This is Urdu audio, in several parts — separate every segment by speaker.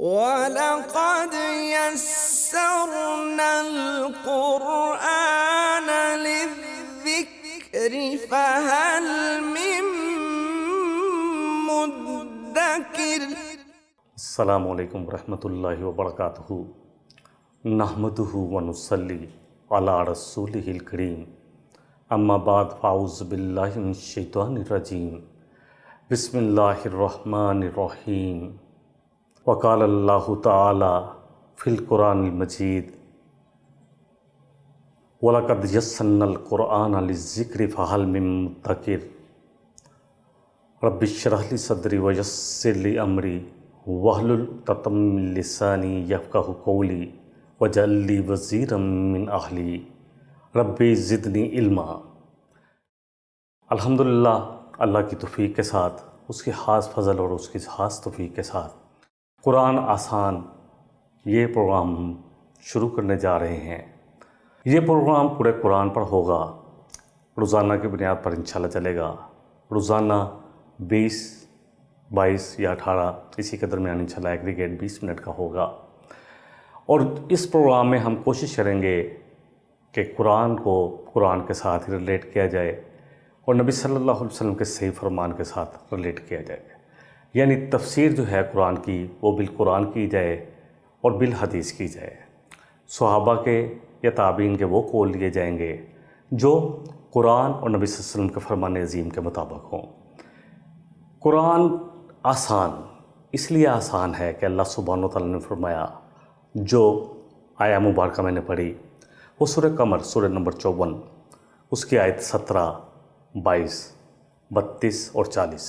Speaker 1: وَلَقَدْ يَسَّرْنَا الْقُرْآنَ لِلذِّكْرِ فَهَلْ مِن مُّدَّكِرٍ۔
Speaker 2: السلام علیکم ورحمۃ اللہ وبرکاتہ۔ نحمدہ ونصلی علی رسولہ الکریم، اما بعد فاعوذ باللہ من الشیطان الرجیم، بسم اللہ الرحمن الرحیم۔ وقال اللہ تعالی فی القرآن المجید، وَلَقَدْ يَسَّرْنَا الْقُرْآنَ لِلذِّكْرِ فَهَلْ مِن مُّدَّكِرٍ رب اشرح لي صدری ویسر لي امری واحلل عقدۃ من لسانی یفقہوا قولی واجعل لي وزیرا من اہلی رب زدنی علما۔ الحمدللہ، اللہ کی توفیق کے ساتھ، اس کی خاص فضل اور اس کی خاص توفیق کے ساتھ قرآن آسان یہ پروگرام ہم شروع کرنے جا رہے ہیں۔ یہ پروگرام پورے قرآن پر ہوگا، روزانہ کی بنیاد پر انشاءاللہ چلے گا۔ روزانہ 20، 22 یا 18 اسی کے درمیان انشاءاللہ ایگریگیٹ 20 منٹ کا ہوگا، اور اس پروگرام میں ہم کوشش کریں گے کہ قرآن کو قرآن کے ساتھ ریلیٹ کیا جائے اور نبی صلی اللہ علیہ وسلم کے صحیح فرمان کے ساتھ ریلیٹ کیا جائے، یعنی تفسیر جو ہے قرآن کی وہ بالقرآن کی جائے اور بالحدیث کی جائے۔ صحابہ کے یا تابعین کے وہ قول لیے جائیں گے جو قرآن اور نبی صلی اللہ علیہ وسلم کے فرمان عظیم کے مطابق ہوں۔ قرآن آسان اس لیے آسان ہے کہ اللہ سبحانہ وتعالیٰ نے فرمایا، جو آیہ مبارکہ میں نے پڑھی وہ سورہ قمر سورہ نمبر 54، اس کی آیت 17، 22، 32 اور 40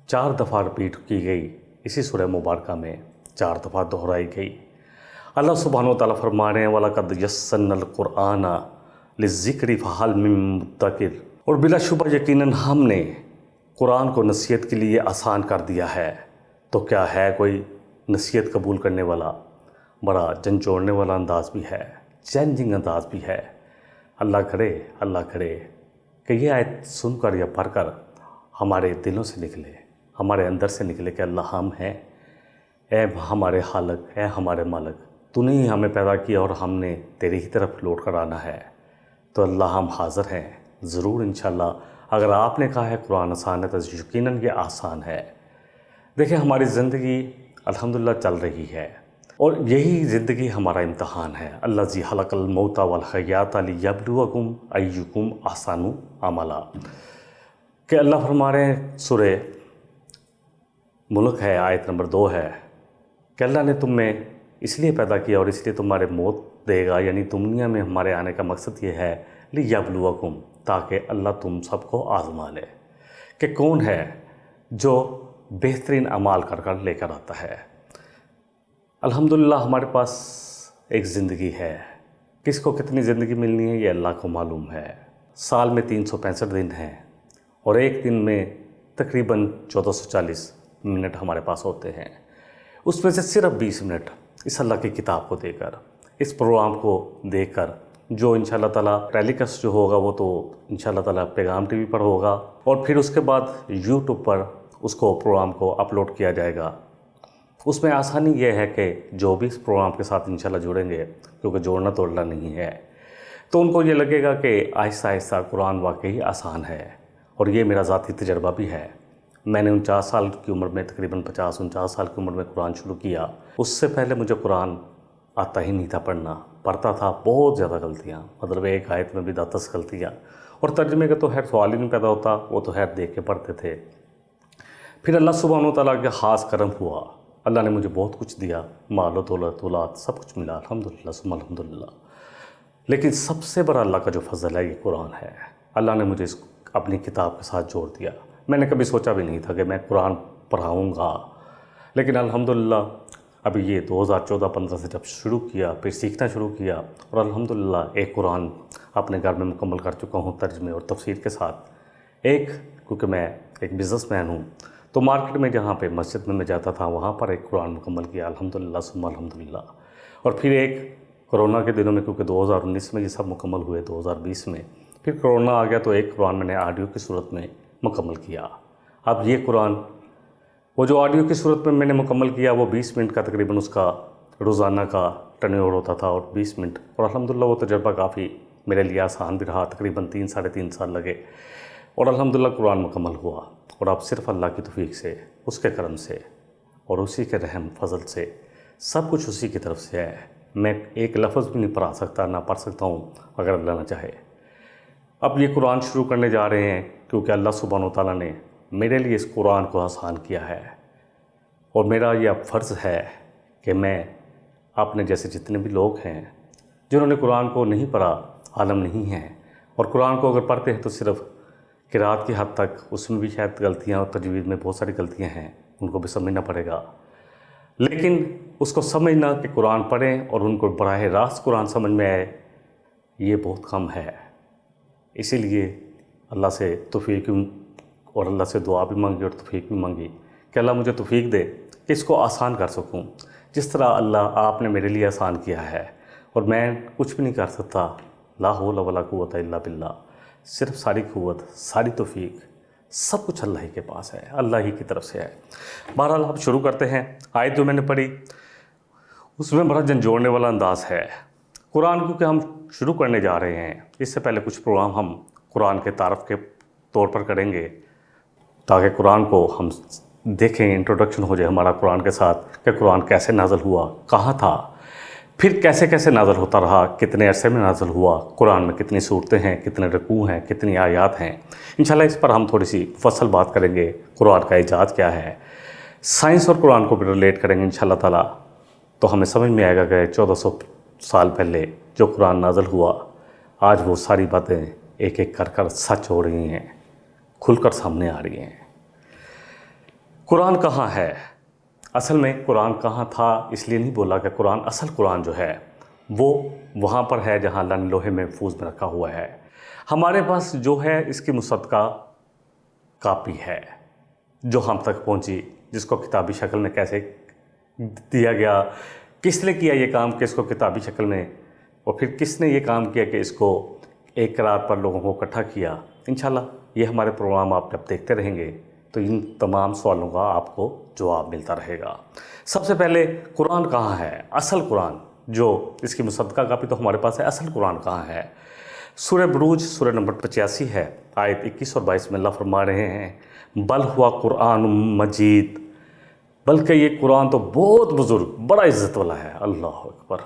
Speaker 2: 4 دفعہ رپیٹ کی گئی، اسی سورہ مبارکہ میں 4 دفعہ دہرائی گئی۔ اللہ سبحانہ وتعالیٰ فرما رہے ہیں، وَلَقَدْ يَسَّرْنَا الْقُرْآنَ لِلذِّكْرِ فَهَلْ مِن مُّدَّكِرٍ، اور بلا شبہ یقیناً ہم نے قرآن کو نصیحت کے لیے آسان کر دیا ہے، تو کیا ہے کوئی نصیحت قبول کرنے والا؟ بڑا جھنجھوڑنے والا انداز بھی ہے، چیلنجنگ انداز بھی ہے۔ اللہ کرے کہ یہ آیت سن کر یا پڑھ کر ہمارے دلوں سے نکلے، ہمارے اندر سے نکلے کہ اللہ ہم ہیں، اے ہمارے خالق، اے ہمارے مالک، تو نے ہی ہمیں پیدا کیا اور ہم نے تیری ہی طرف لوٹ کر آنا ہے، تو اللہ ہم حاضر ہیں ضرور انشاءاللہ۔ اگر آپ نے کہا ہے قرآن آسان ہے تو یقیناً یہ آسان ہے۔ دیکھیں، ہماری زندگی الحمدللہ چل رہی ہے، اور یہی زندگی ہمارا امتحان ہے۔ الذی خلق الموت والحیات لیبلوکم ایکم احسن عملا، کہ اللہ فرما رہے ہیں، سورہ ملک ہے، آیت نمبر 2 ہے، کہ اللہ نے تم میں اس لیے پیدا کیا اور اس لیے تمہارے موت دے گا، یعنی دنیا میں ہمارے آنے کا مقصد یہ ہے لیبلوکم، تاکہ اللہ تم سب کو آزما لے کہ کون ہے جو بہترین اعمال کر لے کر آتا ہے۔ الحمدللہ ہمارے پاس ایک زندگی ہے، کس کو کتنی زندگی ملنی ہے یہ اللہ کو معلوم ہے۔ سال میں 365 دن ہیں، اور ایک دن میں تقریباً 1440 منٹ ہمارے پاس ہوتے ہیں، اس میں سے صرف 20 منٹ اس اللہ کی کتاب کو دے کر، اس پروگرام کو دیکھ کر، جو انشاءاللہ تعالیٰ ٹیلی کاسٹ جو ہوگا وہ تو انشاءاللہ تعالیٰ پیغام ٹی وی پر ہوگا، اور پھر اس کے بعد یوٹیوب پر اس کو پروگرام کو اپلوڈ کیا جائے گا۔ اس میں آسانی یہ ہے کہ جو بھی اس پروگرام کے ساتھ انشاءاللہ جڑیں گے، کیونکہ جوڑنا تو اللہ نہیں ہے، تو ان کو یہ لگے گا کہ آہستہ آہستہ قرآن واقعی آسان ہے، اور یہ میرا ذاتی تجربہ بھی ہے۔ میں نے 49 سال کی عمر میں، تقریباً 50-49 سال کی عمر میں قرآن شروع کیا۔ اس سے پہلے مجھے قرآن آتا ہی نہیں تھا پڑھنا، پڑھتا تھا بہت زیادہ غلطیاں، مطلب ایک آیت میں بھی 10 غلطیاں، اور ترجمے کا تو خیر سوال ہی نہیں پیدا ہوتا، وہ تو خیر دیکھ کے پڑھتے تھے۔ پھر اللہ سبحانہ وتعالیٰ کا خاص کرم ہوا، اللہ نے مجھے بہت کچھ دیا، مال و دولت، اولاد، سب کچھ ملا، الحمدللہ ثم الحمدللہ۔ لیکن سب سے بڑا اللہ کا جو فضل ہے یہ قرآن ہے۔ اللہ نے مجھے اس اپنی کتاب کے ساتھ جوڑ دیا۔ میں نے کبھی سوچا بھی نہیں تھا کہ میں قرآن پڑھاؤں گا، لیکن الحمدللہ ابھی یہ 2014-15 سے جب شروع کیا، پھر سیکھنا شروع کیا، اور الحمدللہ ایک قرآن اپنے گھر میں مکمل کر چکا ہوں، ترجمے اور تفسیر کے ساتھ۔ کیونکہ میں ایک بزنس مین ہوں، تو مارکیٹ میں جہاں پہ مسجد میں جاتا تھا وہاں پر ایک قرآن مکمل کیا، الحمدللہ ثم الحمدللہ۔ اور پھر ایک کرونا کے دنوں میں، کیونکہ 2019 میں یہ سب مکمل ہوئے، 2020 میں پھر کرونا آ گیا، تو ایک قرآن میں نے آڈیو کی صورت میں مکمل کیا۔ اب یہ قرآن وہ جو آڈیو کی صورت میں نے مکمل کیا وہ 20 منٹ کا تقریباً اس کا روزانہ کا ٹرن اوور ہوتا تھا، اور 20 منٹ، اور الحمدللہ وہ تجربہ کافی میرے لیے آسان بھی رہا، تقریباً 3-3.5 سال لگے، اور الحمدللہ قرآن مکمل ہوا۔ اور اب صرف اللہ کی توفیق سے، اس کے کرم سے اور اسی کے رحم فضل سے، سب کچھ اسی کی طرف سے ہے۔ میں ایک لفظ بھی نہیں پڑھا سکتا، نہ پڑھ سکتا ہوں اگر اللہ نہ چاہے۔ اب یہ قرآن شروع کرنے جا رہے ہیں کیونکہ اللہ سبحانہ و تعالیٰ نے میرے لیے اس قرآن کو آسان کیا ہے، اور میرا یہ اب فرض ہے کہ میں اپنے جیسے جتنے بھی لوگ ہیں جنہوں نے قرآن کو نہیں پڑھا، عالم نہیں ہیں، اور قرآن کو اگر پڑھتے ہیں تو صرف قرات کی حد تک، اس میں بھی شاید غلطیاں اور تجوید میں بہت ساری غلطیاں ہیں، ان کو بھی سمجھنا پڑے گا، لیکن اس کو سمجھنا کہ قرآن پڑھیں اور ان کو براہ راست قرآن سمجھ میں آئے، یہ بہت کم ہے۔ اسی لیے اللہ سے توفیق اور اللہ سے دعا بھی مانگی اور توفیق بھی مانگی کہ اللہ مجھے توفیق دے کہ اس کو آسان کر سکوں، جس طرح اللہ آپ نے میرے لیے آسان کیا ہے، اور میں کچھ بھی نہیں کر سکتا، لا حول ولا قوت الا باللہ، صرف ساری قوت، ساری توفیق، سب کچھ اللہ ہی کے پاس ہے، اللہ ہی کی طرف سے ہے۔ بہرحال اب شروع کرتے ہیں۔ آیت جو میں نے پڑھی اس میں بڑا جھنجھوڑنے والا انداز ہے۔ قرآن کیونکہ ہم شروع کرنے جا رہے ہیں، اس سے پہلے کچھ پروگرام ہم قرآن کے تعارف کے طور پر کریں گے تاکہ قرآن کو ہم دیکھیں، انٹروڈکشن ہو جائے ہمارا قرآن کے ساتھ کہ قرآن کیسے نازل ہوا، کہاں تھا، پھر کیسے کیسے نازل ہوتا رہا، کتنے عرصے میں نازل ہوا، قرآن میں کتنی صورتیں ہیں، کتنے رکوع ہیں، کتنی آیات ہیں۔ انشاءاللہ اس پر ہم تھوڑی سی مفصل بات کریں گے، قرآن کا ایجاد کیا ہے، سائنس اور قرآن کو بھی ریلیٹ کریں گے انشاءاللہ تعالیٰ، تو ہمیں سمجھ میں آئے گا کہ 1400 سال پہلے جو قرآن نازل ہوا، آج وہ ساری باتیں ایک ایک کر کر سچ ہو رہی ہیں، کھل کر سامنے آ رہی ہیں۔ قرآن کہاں ہے؟ اصل میں قرآن کہاں تھا اس لیے نہیں بولا کہ قرآن، اصل قرآن جو ہے وہ وہاں پر ہے جہاں اللہ نے لوح محفوظ میں رکھا ہوا ہے۔ ہمارے پاس جو ہے اس کی مصدقہ کاپی ہے جو ہم تک پہنچی، جس کو کتابی شکل میں کیسے دیا گیا، کس نے کیا یہ کام کہ اس کو کتابی شکل میں، اور پھر کس نے یہ کام کیا کہ اس کو ایک قرات پر لوگوں کو اکٹھا کیا۔ انشاءاللہ یہ ہمارے پروگرام آپ جب دیکھتے رہیں گے تو ان تمام سوالوں کا آپ کو جواب ملتا رہے گا۔ سب سے پہلے قرآن کہاں ہے؟ اصل قرآن جو اس کی مصدقہ کاپی تو ہمارے پاس ہے، اصل قرآن کہاں ہے؟ سورہ بروج سورہ نمبر 85 ہے، آیت 21 اور 22 میں اللہ فرما رہے ہیں، بل ہوا قرآن مجید، بلکہ یہ قرآن تو بہت بزرگ، بڑا عزت والا ہے، اللہ اکبر،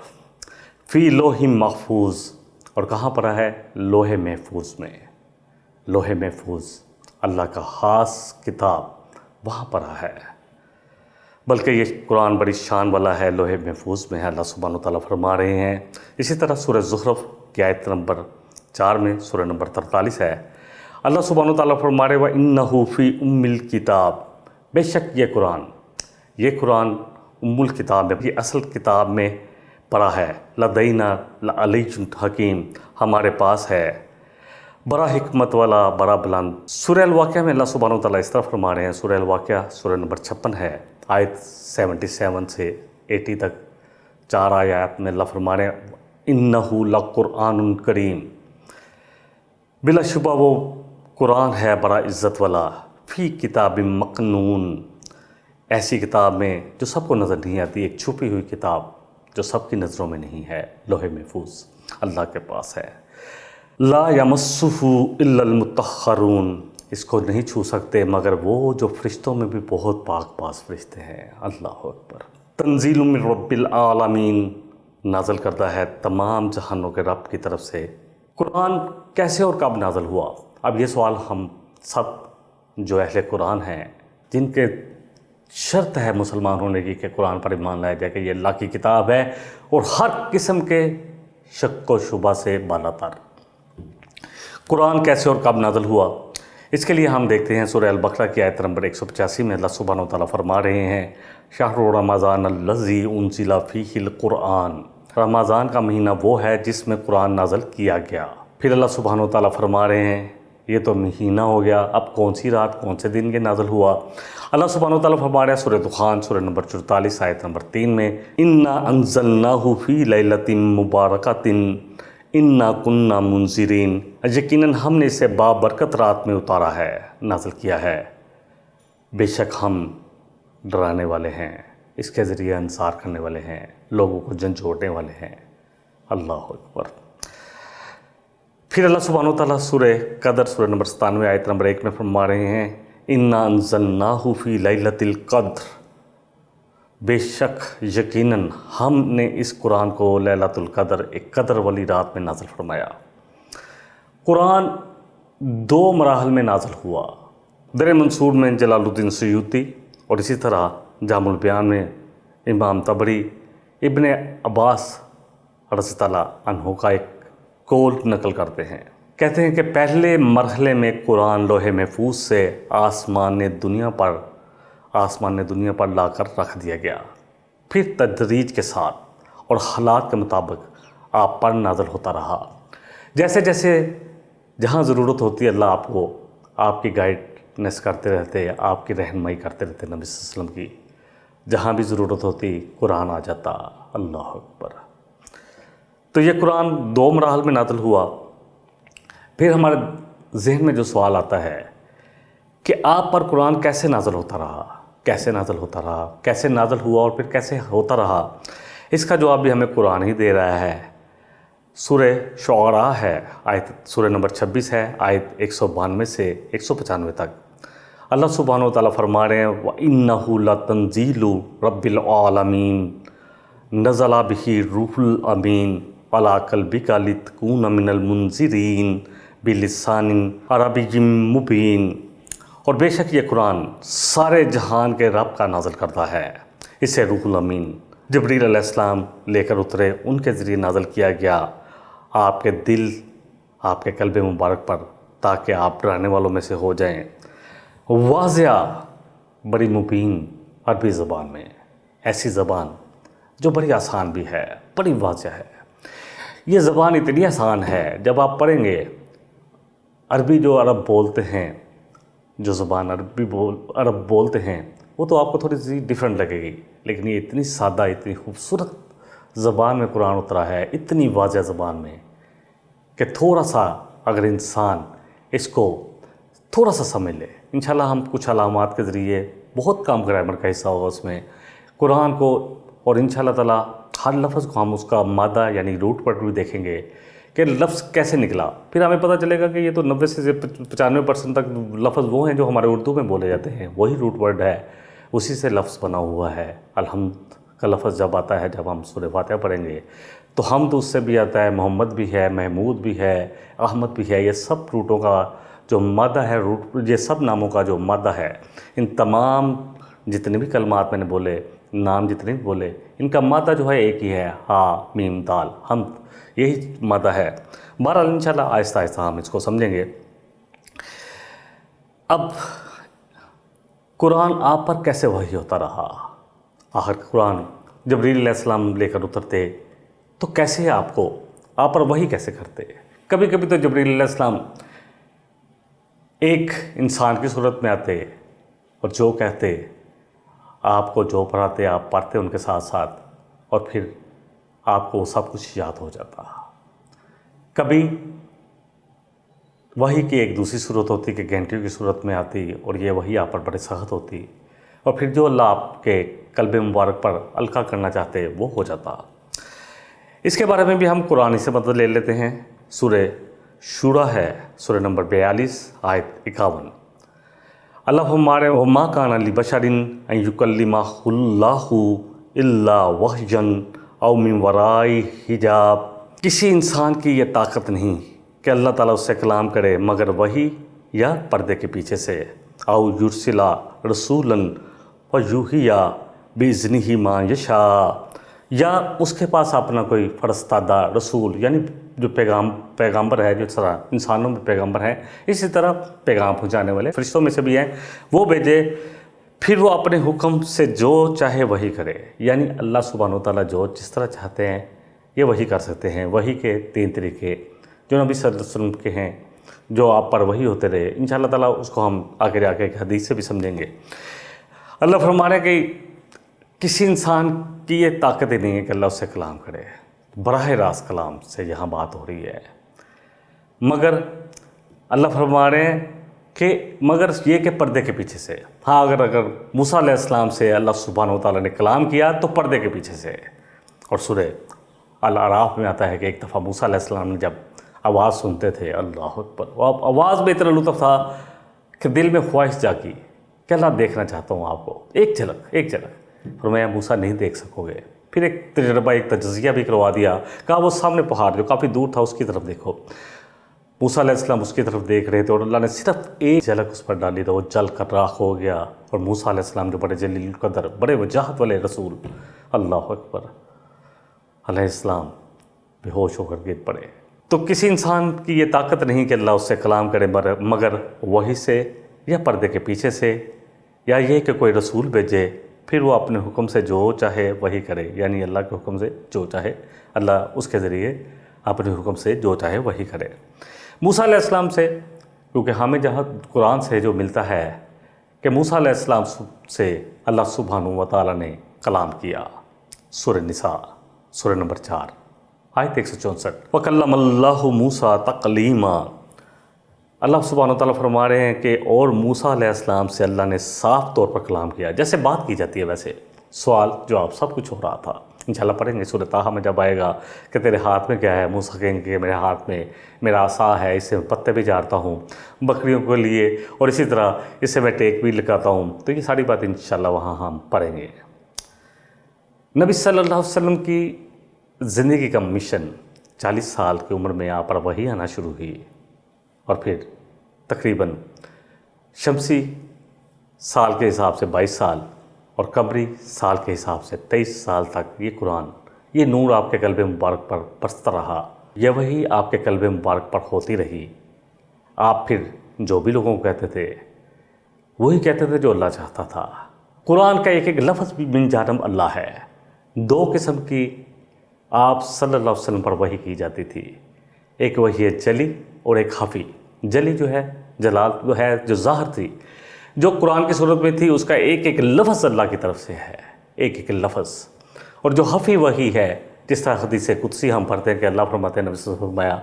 Speaker 2: فی لوح محفوظ، اور کہاں پر ہے؟ لوح محفوظ میں۔ لوح محفوظ اللہ کا خاص کتاب وہاں پر ہے، بلکہ یہ قرآن بڑی شان والا ہے، لوح محفوظ میں ہے، اللہ سبحانہ وتعالیٰ فرما رہے ہیں۔ اسی طرح سورہ زخرف کی آیت نمبر 4 میں، سورہ نمبر 43 ہے، اللہ سبحانہ وتعالیٰ فرما رہے وَإِنَّهُ فِي أُمِّ الْكِتَابِ، بے شک یہ قرآن ام الکتاب میں، یہ اصل کتاب میں پڑا ہے، لدینا لعلی حکیم، ہمارے پاس ہے، بڑا حکمت والا، بڑا بلند۔ سورہ الواقعہ میں اللہ سبحانہ وتعالیٰ اس طرح فرما رہے ہیں، سورہ الواقعہ سورہ نمبر 56 ہے، آیت 77 سے 80 تک، 4 آیات میں اللہ فرما رہے ہیں انہو لقرآن کریم، بلا شبہ وہ قرآن ہے بڑا عزت والا، فی کتاب مکنون، ایسی کتاب میں جو سب کو نظر نہیں آتی، ایک چھپی ہوئی کتاب جو سب کی نظروں میں نہیں ہے، لوح محفوظ اللہ کے پاس ہے۔ لا یمسہ الا المطہرون، اس کو نہیں چھو سکتے مگر وہ جو فرشتوں میں بھی بہت پاک پاس فرشتے ہیں، اللہ اکبر۔ تنزیل من رب العالمین، نازل کرتا ہے تمام جہانوں کے رب کی طرف سے۔ قرآن کیسے اور کب نازل ہوا؟ اب یہ سوال ہم سب جو اہل قرآن ہیں، جن کے شرط ہے مسلمان ہونے کی کہ قرآن پر ایمان لایا جائے کہ یہ اللہ کی کتاب ہے اور ہر قسم کے شک و شبہ سے بالا تر۔ قرآن کیسے اور کب نازل ہوا؟ اس کے لیے ہم دیکھتے ہیں سورہ البقرہ کی آیت نمبر 185 میں اللہ سبحانہ وتعالیٰ فرما رہے ہیں، شہر رمضان الذی انزل فیہ القرآن، رمضان کا مہینہ وہ ہے جس میں قرآن نازل کیا گیا۔ پھر اللہ سبحانہ وتعالیٰ فرما رہے ہیں یہ تو مہینہ ہو گیا، اب کون سی رات کون سے دن یہ نازل ہوا؟ اللہ سبحانہ وتعالیٰ فرما رہے ہیں سورہ دخان سورہ نمبر 44 آیت نمبر 3 میں، انا انزلناہ فی لیلۃ مبارکۃ انا کننا منذرین، یقیناً ہم نے اسے بابرکت رات میں اتارا ہے، نازل کیا ہے، بے شک ہم ڈرانے والے ہیں، اس کے ذریعے انصار کرنے والے ہیں، لوگوں کو جھنجھوڑنے والے ہیں۔ اللہ اکبر۔ پھر اللہ سبحانہ و تعالیٰ سورہ قدر سورہ نمبر 97 آیت نمبر 1 میں فرما رہے ہیں اِنَّا أَنزَلْنَاهُ فِي لَيْلَةِ الْقَدْرِ، بے شک یقیناً ہم نے اس قرآن کو لیلۃ القدر، ایک قدر والی رات میں نازل فرمایا۔ قرآن 2 مراحل میں نازل ہوا، در منصور میں جلال الدین سیوطی اور اسی طرح جامع البیان میں امام طبری ابن عباس رضی اللہ عنہ کا ایک قول نقل کرتے ہیں۔ کہتے ہیں کہ پہلے مرحلے میں قرآن لوح محفوظ سے آسمان نے دنیا پر لا کر رکھ دیا گیا، پھر تدریج کے ساتھ اور حالات کے مطابق آپ پر نازل ہوتا رہا۔ جیسے جیسے جہاں ضرورت ہوتی ہے اللہ آپ کو آپ کی گائیڈنس کرتے رہتے، آپ کی رہنمائی کرتے رہتے نبی صلی اللہ علیہ وسلم کی، جہاں بھی ضرورت ہوتی قرآن آ جاتا۔ اللہ اکبر۔ تو یہ قرآن 2 مراحل میں نازل ہوا۔ پھر ہمارے ذہن میں جو سوال آتا ہے کہ آپ پر قرآن کیسے نازل ہوتا رہا، کیسے نازل ہوا اور پھر کیسے ہوتا رہا، اس کا جواب بھی ہمیں قرآن ہی دے رہا ہے۔ سورہ شعراء ہے، سورہ نمبر 26 ہے، آیت 192 سے 195 تک۔ اللہ سبحانہ و تعالیٰ فرما رہے ہیں وَإِنَّهُ لَتَنزِيلُ رَبِّ الْعَالَمِينَ نَزَلَ بِهِ الرُّوحُ الْأَمِينُ عَلَىٰ قَلْبِكَ لِتَكُونَ مِنَ الْمُنذِرِينَ بِلِسَانٍ عَرَبِيٍّ مُبِينٍ۔ اور بے شک یہ قرآن سارے جہان کے رب کا نازل کرتا ہے، اسے روح الامین جبریل علیہ السلام لے کر اترے، ان کے ذریعے نازل کیا گیا آپ کے دل، آپ کے قلب مبارک پر، تاکہ آپ ڈرانے والوں میں سے ہو جائیں۔ واضح بڑی مبین عربی زبان میں، ایسی زبان جو بڑی آسان بھی ہے، بڑی واضح ہے۔ یہ زبان اتنی آسان ہے، جب آپ پڑھیں گے عربی جو عرب بولتے ہیں، جو زبان عرب بولتے ہیں، وہ تو آپ کو تھوڑی سی ڈیفرنٹ لگے گی، لیکن یہ اتنی سادہ، اتنی خوبصورت زبان میں قرآن اترا ہے، اتنی واضح زبان میں کہ تھوڑا سا اگر انسان اس کو تھوڑا سا سمجھ لے، انشاءاللہ ہم کچھ علامات کے ذریعے، بہت کم گرامر کا حصہ ہوگا اس میں، قرآن کو، اور انشاءاللہ تعالیٰ ہر لفظ کو ہم اس کا مادہ یعنی روٹ ورڈ بھی دیکھیں گے کہ لفظ کیسے نکلا، پھر ہمیں پتہ چلے گا کہ یہ تو 90 سے 95% تک لفظ وہ ہیں جو ہمارے اردو میں بولے جاتے ہیں، وہی روٹ ورڈ ہے، اسی سے لفظ بنا ہوا ہے۔ الحمد کا لفظ جب آتا ہے، جب ہم سورہ فاتحہ پڑھیں گے تو حمد اس سے بھی آتا ہے، محمد بھی ہے، محمود بھی ہے، احمد بھی ہے، یہ سب روٹوں کا جو مادہ ہے، یہ سب ناموں کا جو مادہ ہے، ان تمام جتنے بھی کلمات میں نے بولے، نام جتنے بھی بولے، ان کا مادہ جو ہے ایک ہی ہے، ہا میم دال، حمد، یہی مادہ ہے۔ بہرحال انشاءاللہ آہستہ آہستہ ہم اس کو سمجھیں گے۔ اب قرآن آپ پر کیسے وحی ہوتا رہا؟ آخر قرآن جبریل علیہ السلام لے کر اترتے تو کیسے آپ پر وحی کیسے کرتے؟ کبھی کبھی تو جبریل علیہ السلام ایک انسان کی صورت میں آتے اور جو کہتے، آپ کو جو پڑھاتے آپ پڑھتے ان کے ساتھ ساتھ، اور پھر آپ کو سب کچھ یاد ہو جاتا۔ کبھی وحی کی ایک دوسری صورت ہوتی کہ گھنٹیوں کی صورت میں آتی، اور یہ وحی آپ پر بڑے سخت ہوتی، اور پھر جو اللہ آپ کے قلب مبارک پر القا کرنا چاہتے وہ ہو جاتا۔ اس کے بارے میں بھی ہم قرآن سے مدد لے لیتے ہیں۔ سورہ شورا ہے، سورہ نمبر 42 آیت 51۔ اللہ ہمارے وما کان لبشر ان یکلمہ اللہ الا وحیا او من وراء حجاب۔ کسی انسان کی یہ طاقت نہیں کہ اللہ تعالیٰ اس سے کلام کرے مگر وحی یا پردے کے پیچھے سے، او یرسلا رسولا ویوحی باذنہ ما یشاء، یا اس کے پاس اپنا کوئی فرستادہ رسول، یعنی جو پیغامبر ہے، جو طرح انسانوں میں پیغامبر ہیں اسی طرح پیغام پہنچانے والے فرشتوں میں سے بھی ہیں، وہ بھیجے، پھر وہ اپنے حکم سے جو چاہے وحی کرے۔ یعنی اللہ سبحانہ و تعالیٰ جس طرح چاہتے ہیں یہ وحی کر سکتے ہیں۔ وحی کے 3 طریقے جو نبی صلی اللہ علیہ وسلم کے ہیں، جو آپ پر وحی ہوتے رہے، انشاءاللہ تعالیٰ اس کو ہم آگے جا کے حدیث سے بھی سمجھیں گے۔ اللہ فرما رہے ہیں کہ کسی انسان کی یہ طاقت ہی نہیں ہے کہ اللہ اس سے کلام کرے، براہ راست کلام سے یہاں بات ہو رہی ہے، مگر اللہ فرما رہے ہیں کہ مگر یہ کہ پردے کے پیچھے سے. ہاں اگر موسیٰ علیہ السلام سے اللہ سبحانہ و تعالیٰ نے کلام کیا تو پردے کے پیچھے سے. اور سورہ الاعراف میں آتا ہے کہ ایک دفعہ موسیٰ علیہ السلام نے جب آواز سنتے تھے، اللہ اکبر، وہ آواز میں اتنا لطف تھا کہ دل میں خواہش جاگی کہ اللہ دیکھنا چاہتا ہوں آپ کو، ایک جھلک. فرمایا موسیٰ نہیں دیکھ سکو گے. پھر ایک تجربہ، ایک تجزیہ بھی کروا دیا. کہا وہ سامنے پہاڑ جو کافی دور تھا اس کی طرف دیکھو. موسیٰ علیہ السلام اس کی طرف دیکھ رہے تھے اور اللہ نے صرف ایک جھلک اس پر ڈالی تو وہ جل کر راکھ ہو گیا. اور موسیٰ علیہ السلام جو بڑے جلیل القدر، بڑے وجاہت والے رسول، اللہ اکبر، علیہ السلام بے ہوش ہو کر گر پڑے. تو کسی انسان کی یہ طاقت نہیں کہ اللہ اس سے کلام کرے مگر وحی سے یا پردے کے پیچھے سے، یا یہ کہ کوئی رسول بھیجے پھر وہ اپنے حکم سے جو چاہے وہی کرے. یعنی اللہ کے حکم سے جو چاہے اللہ اس کے ذریعے اپنے حکم سے جو چاہے وہی کرے. موسیٰ علیہ السلام سے، کیونکہ ہمیں جہاں قرآن سے جو ملتا ہے کہ موسیٰ علیہ السلام سے اللہ سبحانہ و تعالیٰ نے کلام کیا. سورہ نساء، سورہ نمبر 4، آیت 164. وَكَلَّمَ اللَّهُ مُوسَىٰ تَكْلِيمًا. اللہ سبحانہ و تعالیٰ فرما رہے ہیں کہ اور موسیٰ علیہ السلام سے اللہ نے صاف طور پر کلام کیا، جیسے بات کی جاتی ہے ویسے. سوال جواب سب کچھ ہو رہا تھا. انشاءاللہ پڑھیں گے سورہ طٰہٰ میں جب آئے گا کہ تیرے ہاتھ میں کیا ہے. موسیٰ کہیں گے کہ میرے ہاتھ میں میرا عصا ہے، اس سے پتے بھی جاڑتا ہوں بکریوں کے لیے، اور اسی طرح اس سے میں ٹیک بھی لگاتا ہوں. تو یہ ساری بات انشاءاللہ وہاں ہم پڑھیں گے. نبی صلی اللہ علیہ وسلم کی زندگی کا مشن 40 سال کی عمر میں آپ پر وحی آنا شروع ہوئی، اور پھر تقریباً شمسی سال کے حساب سے 22 سال اور قمری سال کے حساب سے 23 سال تک یہ قرآن، یہ نور آپ کے قلب مبارک پر برستا رہا. یہ وحی آپ کے قلب مبارک پر ہوتی رہی. آپ پھر جو بھی لوگوں کو کہتے تھے وہی کہتے تھے جو اللہ چاہتا تھا. قرآن کا ایک ایک لفظ بھی من جانب اللہ ہے. 2 قسم کی آپ صلی اللہ علیہ وسلم پر وحی کی جاتی تھی. ایک وحی ہے جلی اور ایک خفی. جلی جو ہے جلال جو ہے جو ظاہر تھی، جو قرآن کی صورت میں تھی، اس کا ایک ایک لفظ اللہ کی طرف سے ہے، ایک ایک لفظ. اور جو خفی وحی ہے، جس طرح حدیث قدسی ہم پڑھتے ہیں کہ اللہ فرماتے ہیں نبی صلی اللہ علیہ وسلم فرمایا.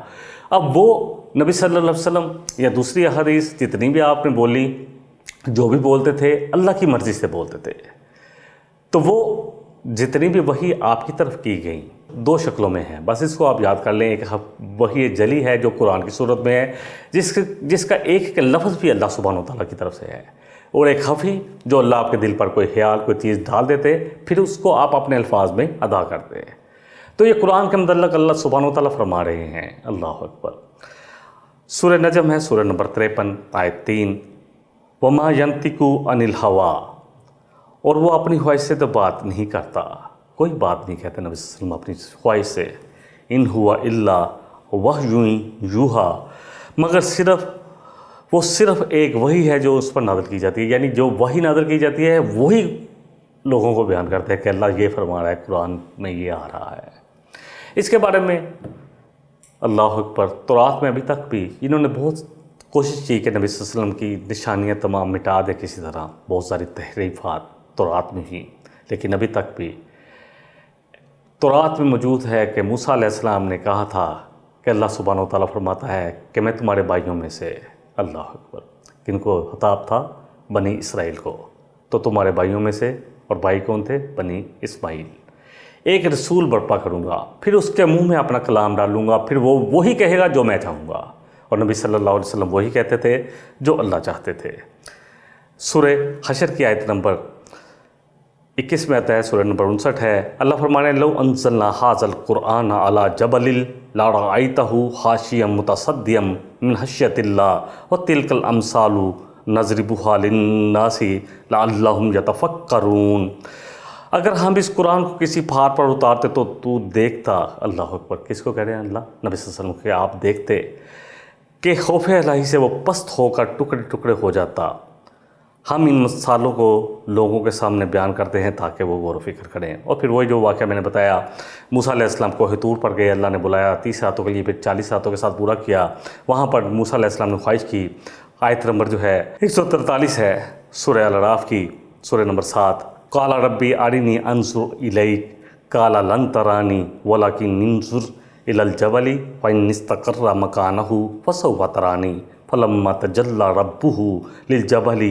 Speaker 2: اب وہ نبی صلی اللہ علیہ وسلم یا دوسری حدیث جتنی بھی آپ نے بولی، جو بھی بولتے تھے اللہ کی مرضی سے بولتے تھے. تو وہ جتنی بھی وحی آپ کی طرف کی گئی 2 شکلوں میں ہیں، بس اس کو آپ یاد کر لیں. ایک وحی جلی ہے جو قرآن کی صورت میں ہے، جس کا ایک ایک لفظ بھی اللہ سبحانہ و تعالیٰ کی طرف سے ہے. اور ایک خفی جو اللہ آپ کے دل پر کوئی خیال، کوئی چیز ڈال دیتے، پھر اس کو آپ اپنے الفاظ میں ادا کرتے ہیں. تو یہ قرآن کے متعلق اللہ سبحانہ و تعالیٰ فرما رہے ہیں. اللہ اکبر. سورہ نجم ہے، سورہ نمبر 53، آیت 3. وَمَا يَنْطِقُ عَنِ الْهَوَىٰ. اور وہ اپنی خواہش سے تو بات نہیں کرتا، کوئی بات نہیں کہتے نبی صلی اللہ علیہ وسلم اپنی خواہش سے. ان ہوا الا وحی یوحا. مگر وہ صرف ایک وحی ہے جو اس پر نازل کی جاتی ہے. یعنی جو وحی نازل کی جاتی ہے وہی لوگوں کو بیان کرتے ہیں کہ اللہ یہ فرما رہا ہے، قرآن میں یہ آ رہا ہے. اس کے بارے میں اللہ اکبر، تورات میں ابھی تک بھی انہوں نے بہت کوشش کی کہ نبی صلی اللہ علیہ وسلم کی نشانیاں تمام مٹا دے کسی طرح. بہت ساری تحریفات تورات میں ہی، لیکن ابھی تک بھی تورات میں موجود ہے کہ موسیٰ علیہ السلام نے کہا تھا کہ اللہ سبحانہ و تعالیٰ فرماتا ہے کہ میں تمہارے بھائیوں میں سے، اللہ اکبر، کن کو خطاب تھا؟ بنی اسرائیل کو. تو تمہارے بھائیوں میں سے، اور بھائی کون تھے؟ بنی اسماعیل. ایک رسول برپا کروں گا، پھر اس کے منہ میں اپنا کلام ڈالوں گا، پھر وہ وہی کہے گا جو میں چاہوں گا. اور نبی صلی اللہ علیہ وسلم وہی کہتے تھے جو اللہ چاہتے تھے. سورہ حشر کی آیت نمبر 21 میں آتا ہے، سورہ نمبر 59 ہے. اللہ فرمانے لو انزلنا ھذا القرآن علی جبل لرأیتہ خاشعا متصدعا من خشیۃ اللہ وتلک الامثال نضربها للناس لعلہم یتفکرون. اگر ہم اس قرآن کو کسی پہاڑ پر اتارتے تو دیکھتا، اللہ اکبر، کس کو کہہ رہے ہیں؟ اللہ، نبی صلی اللہ علیہ وسلم کہ آپ دیکھتے کہ خوف الہی سے وہ پست ہو کر ٹکڑے ٹکڑے ہو جاتا. ہم ان مثالوں کو لوگوں کے سامنے بیان کرتے ہیں تاکہ وہ غور و فکر کریں. اور پھر وہی جو واقعہ میں نے بتایا، موسیٰ علیہ السلام کوہ طور پر گئے، اللہ نے بلایا 30 راتوں کے لیے، پھر 40 راتوں کے ساتھ پورا کیا. وہاں پر موسیٰ علیہ السلام نے خواہش کی. آیت نمبر جو ہے 143 ہے سورہ الاعراف کی، سورہ نمبر 7. قال ربی ارنی انظر الیک قال لن ترانی ولکن انظر الی الجبل فإن استقر مکانہ فسوف ترانی فلما تجلی ربہ للجبل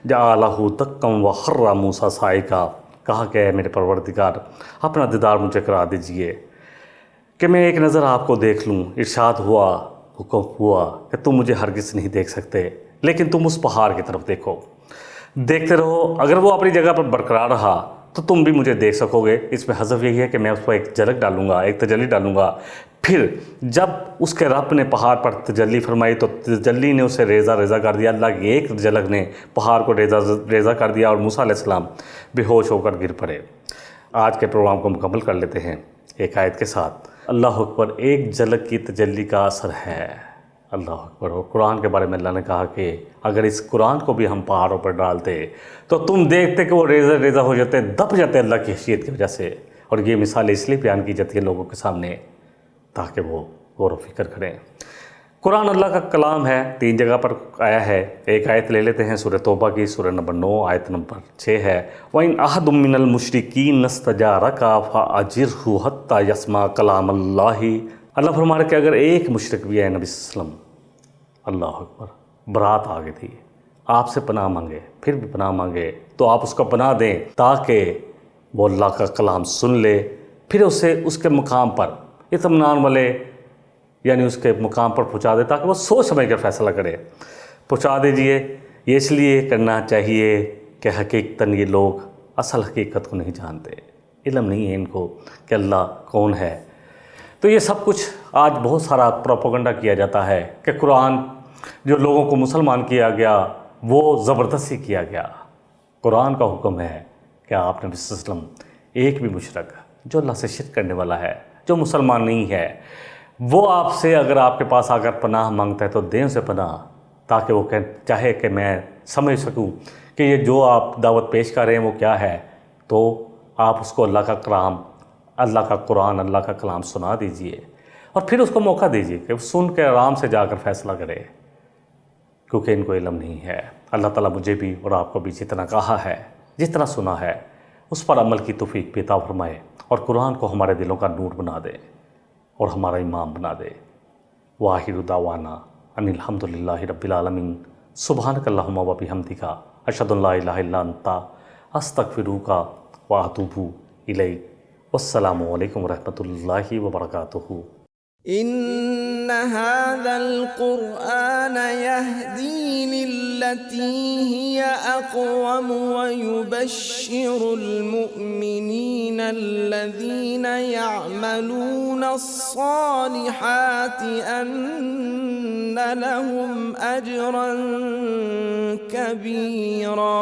Speaker 2: جعلہ دکا وخر موسیٰ صعقا، کہا کہ اے میرے پروردگار اپنا دیدار مجھے کرا دیجئے کہ میں ایک نظر آپ کو دیکھ لوں۔ ارشاد ہوا، حکم ہوا کہ تم مجھے ہرگز نہیں دیکھ سکتے، لیکن تم اس پہاڑ کی طرف دیکھو، دیکھتے رہو، اگر وہ اپنی جگہ پر برقرار رہا تو تم بھی مجھے دیکھ سکو گے۔ اس میں حذف یہی ہے کہ میں اس پر ایک جھلک ڈالوں گا، ایک تجلی ڈالوں گا۔ پھر جب اس کے رب نے پہاڑ پر تجلی فرمائی تو تجلی نے اسے ریزہ ریزہ کر دیا، اللہ کی ایک جھلک نے پہاڑ کو ریزہ ریزہ کر دیا اور موسیٰ علیہ السلام بے ہوش ہو کر گر پڑے۔ آج کے پروگرام کو مکمل کر لیتے ہیں ایک آیت کے ساتھ۔ اللہ اکبر، ایک جھلک کی تجلی کا اثر ہے، اللہ اکبر۔ اور قرآن کے بارے میں اللہ نے کہا کہ اگر اس قرآن کو بھی ہم پہاڑوں پر ڈالتے تو تم دیکھتے کہ وہ ریزہ ریزہ ہو جاتے، دب جاتے اللہ کی حیثیت کی وجہ سے۔ اور یہ مثال اس لیے بیان کی جاتی ہے لوگوں کے سامنے تاکہ وہ غور و فکر کریں۔ قرآن اللہ کا کلام ہے، 3 جگہ پر آیا ہے۔ ایک آیت لے لیتے ہیں سورہ توبہ کی، سورہ نمبر 9 آیت نمبر 6 ہے، وَإِنْ أَحَدٌ مِّنَ الْمُشْرِكِينَ اسْتَجَارَكَ فَأَجِرْهُ حَتَّى يَسْمَعَ كَلَامَ اللَّهِ۔ اللہ فرما رہا ہے کہ اگر ایک مشرک بھی ہے نبی صلی اللہ علیہ وسلم، اللہ اکبر، برات آ گئی تھی، آپ سے پناہ مانگے، پھر بھی پناہ مانگے تو آپ اس کو پناہ دیں تاکہ وہ اللہ کا کلام سن لے، پھر اسے اس کے مقام پر اطمینان والے یعنی اس کے مقام پر پہنچا دے تاکہ وہ سوچ سمجھ کر فیصلہ کرے۔ پہنچا دیجئے، یہ اس لیے کرنا چاہیے کہ حقیقتاً یہ لوگ اصل حقیقت کو نہیں جانتے، علم نہیں ہے ان کو کہ اللہ کون ہے۔ تو یہ سب کچھ آج بہت سارا پروپیگنڈا کیا جاتا ہے کہ قرآن جو لوگوں کو مسلمان کیا گیا وہ زبردستی کیا گیا۔ قرآن کا حکم ہے کہ آپ نبی صلی اللہ علیہ وسلم ایک بھی مشرک جو اللہ سے شرک کرنے والا ہے، جو مسلمان نہیں ہے، وہ آپ سے اگر آپ کے پاس آ کر پناہ مانگتا ہے تو دیں اسے پناہ، تاکہ وہ چاہے کہ میں سمجھ سکوں کہ یہ جو آپ دعوت پیش کر رہے ہیں وہ کیا ہے، تو آپ اس کو اللہ کا کلام، اللہ کا قرآن، اللہ کا کلام سنا دیجئے اور پھر اس کو موقع دیجئے کہ وہ سن کے آرام سے جا کر فیصلہ کرے، کیونکہ ان کو علم نہیں ہے۔ اللہ تعالیٰ مجھے بھی اور آپ کو بھی جتنا کہا ہے، جتنا سنا ہے، اس پر عمل کی توفیق عطا فرمائے اور قرآن کو ہمارے دلوں کا نور بنا دے اور ہمارا امام بنا دے۔ وآخر دعوانا ان الحمد للہ رب العالمین، سبحانک اللہم و بحمدک، اشہد ان لا الہ الا انت، استغفرک و اتوب الیک۔ والسلام علیکم ورحمۃ اللہ وبرکاتہ۔
Speaker 1: إن هذا القرآن يهدي للتي هي أقوم ويبشر المؤمنين الذين يعملون الصالحات أن لهم أجرا كبيرا۔